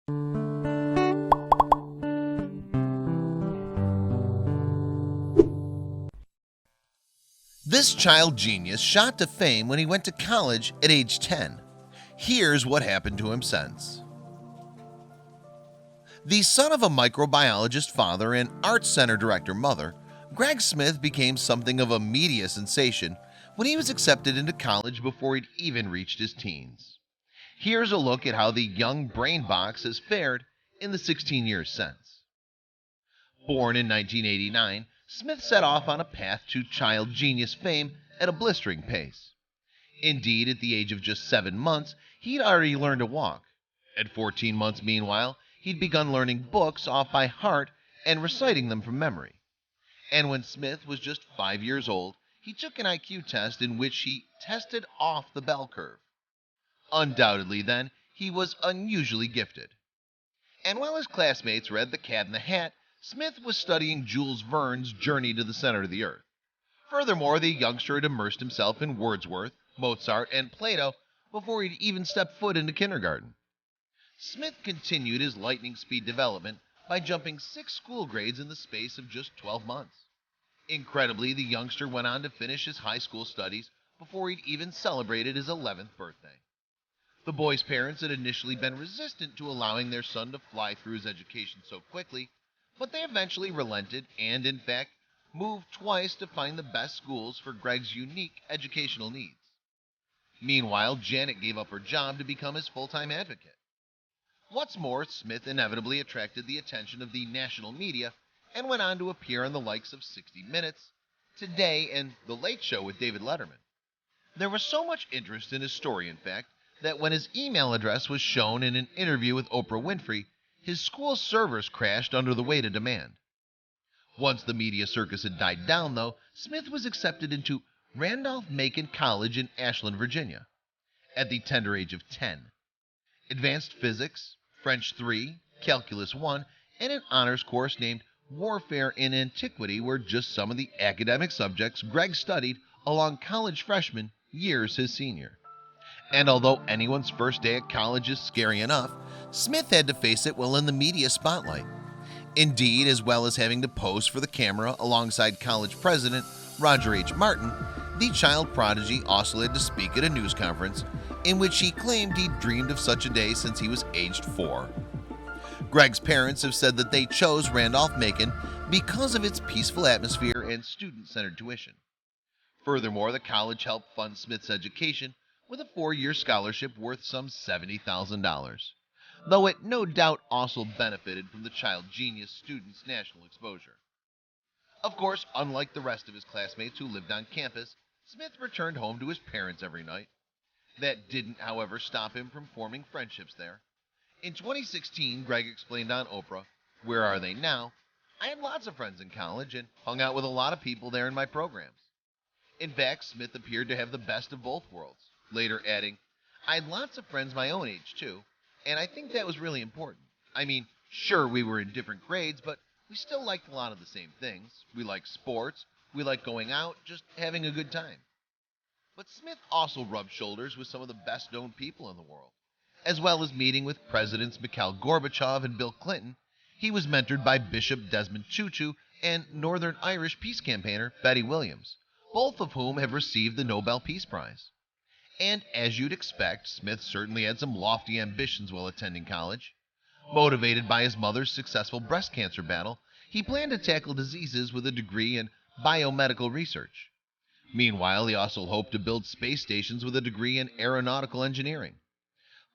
This child genius shot to fame when he went to college at age 10. Here's what happened to him since. The son of a microbiologist father and Arts Center director mother, Greg Smith became something of a media sensation when he was accepted into college before he'd even reached his teens. Here's a look at how the young brain box has fared in the 16 years since. Born in 1989, Smith set off on a path to child genius fame at a blistering pace. Indeed, at the age of just 7 months, he'd already learned to walk. At 14 months, meanwhile, he'd begun learning books off by heart and reciting them from memory. And when Smith was just 5 years old, he took an IQ test in which he tested off the bell curve. Undoubtedly, then, he was unusually gifted. And while his classmates read The Cat in the Hat, Smith was studying Jules Verne's Journey to the Center of the Earth. Furthermore, the youngster had immersed himself in Wordsworth, Mozart, and Plato before he'd even stepped foot into kindergarten. Smith continued his lightning speed development by jumping 6 school grades in the space of just 12 months. Incredibly, the youngster went on to finish his high school studies before he'd even celebrated his 11th birthday. The boy's parents had initially been resistant to allowing their son to fly through his education so quickly, but they eventually relented and, in fact, moved twice to find the best schools for Greg's unique educational needs. Meanwhile, Janet gave up her job to become his full-time advocate. What's more, Smith inevitably attracted the attention of the national media and went on to appear on the likes of 60 Minutes, Today, and The Late Show with David Letterman. There was so much interest in his story, in fact, that when his email address was shown in an interview with Oprah Winfrey, his school servers crashed under the weight of demand. Once the media circus had died down, though, Smith was accepted into Randolph-Macon College in Ashland, Virginia, at the tender age of 10. Advanced Physics, French 3, Calculus 1, and an honors course named Warfare in Antiquity were just some of the academic subjects Greg studied along college freshman years his senior. And although anyone's first day at college is scary enough, Smith had to face it while in the media spotlight. Indeed, as well as having to pose for the camera alongside college president Roger H. Martin, the child prodigy also had to speak at a news conference in which he claimed he'd dreamed of such a day since he was aged 4. Greg's parents have said that they chose Randolph-Macon because of its peaceful atmosphere and student-centered tuition. Furthermore, the college helped fund Smith's education with a 4-year scholarship worth some $70,000, though it no doubt also benefited from the child genius student's national exposure. Of course, unlike the rest of his classmates who lived on campus, Smith returned home to his parents every night. That didn't, however, stop him from forming friendships there. In 2016, Greg explained on Oprah, "Where are they now? I had lots of friends in college and hung out with a lot of people there in my programs." In fact, Smith appeared to have the best of both worlds, later adding, "I had lots of friends my own age, too, and I think that was really important. I mean, sure, we were in different grades, but we still liked a lot of the same things. We liked sports, we liked going out, just having a good time." But Smith also rubbed shoulders with some of the best-known people in the world. As well as meeting with Presidents Mikhail Gorbachev and Bill Clinton, he was mentored by Bishop Desmond Tutu and Northern Irish peace campaigner Betty Williams, both of whom have received the Nobel Peace Prize. And as you'd expect, Smith certainly had some lofty ambitions while attending college. Motivated by his mother's successful breast cancer battle, he planned to tackle diseases with a degree in biomedical research. Meanwhile, he also hoped to build space stations with a degree in aeronautical engineering.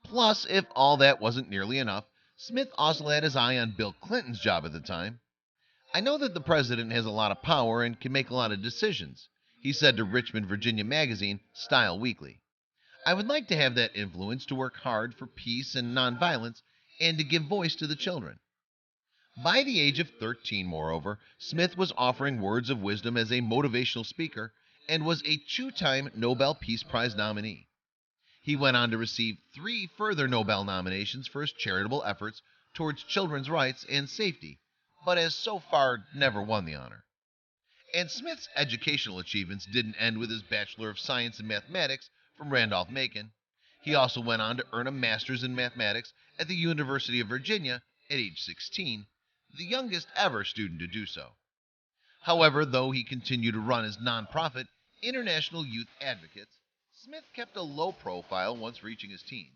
Plus, if all that wasn't nearly enough, Smith also had his eye on Bill Clinton's job at the time. "I know that the president has a lot of power and can make a lot of decisions," he said to Richmond, Virginia magazine Style Weekly. "I would like to have that influence to work hard for peace and nonviolence and to give voice to the children." By the age of 13, moreover, Smith was offering words of wisdom as a motivational speaker and was a 2-time Nobel Peace Prize nominee. He went on to receive 3 further Nobel nominations for his charitable efforts towards children's rights and safety, but has so far never won the honor. And Smith's educational achievements didn't end with his Bachelor of Science in Mathematics from Randolph-Macon. He also went on to earn a master's in mathematics at the University of Virginia at age 16, the youngest ever student to do so. However, though he continued to run his nonprofit, International Youth Advocates, Smith kept a low profile once reaching his teens.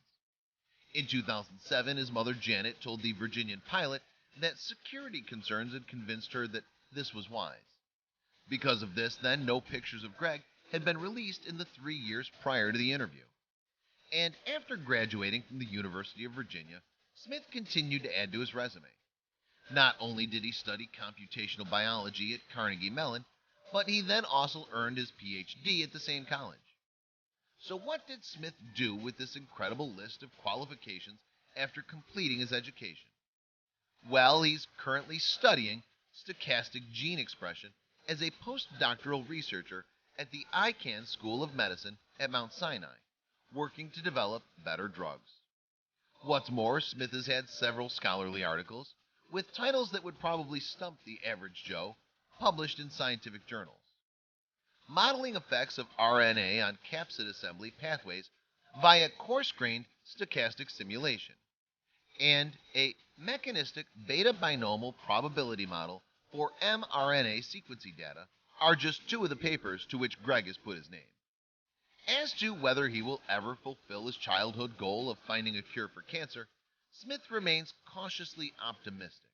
In 2007, his mother Janet told the Virginian pilot that security concerns had convinced her that this was wise. Because of this, then, no pictures of Greg had been released in the 3 years prior to the interview. And after graduating from the University of Virginia, Smith continued to add to his resume. Not only did he study computational biology at Carnegie Mellon, but he then also earned his PhD at the same college. So what did Smith do with this incredible list of qualifications after completing his education? Well, he's currently studying stochastic gene expression as a postdoctoral researcher at the Icahn School of Medicine at Mount Sinai, working to develop better drugs. What's more, Smith has had several scholarly articles, with titles that would probably stump the average Joe, published in scientific journals. Modeling effects of RNA on capsid assembly pathways via coarse-grained stochastic simulation, and a mechanistic beta binomial probability model for mRNA sequencing data are just two of the papers to which Greg has put his name. As to whether he will ever fulfill his childhood goal of finding a cure for cancer, Smith remains cautiously optimistic.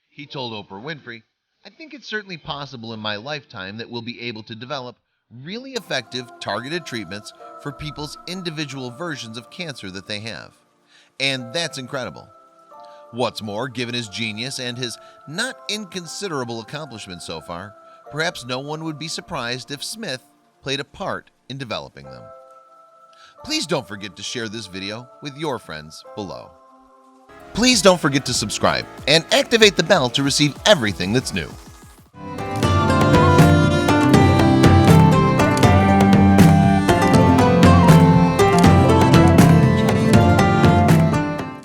He told Oprah Winfrey, "I think it's certainly possible in my lifetime that we'll be able to develop really effective targeted treatments for people's individual versions of cancer that they have. And that's incredible." What's more, given his genius and his not inconsiderable accomplishments so far, perhaps no one would be surprised if Smith played a part in developing them. Please don't forget to share this video with your friends below. Please don't forget to subscribe and activate the bell to receive everything that's new.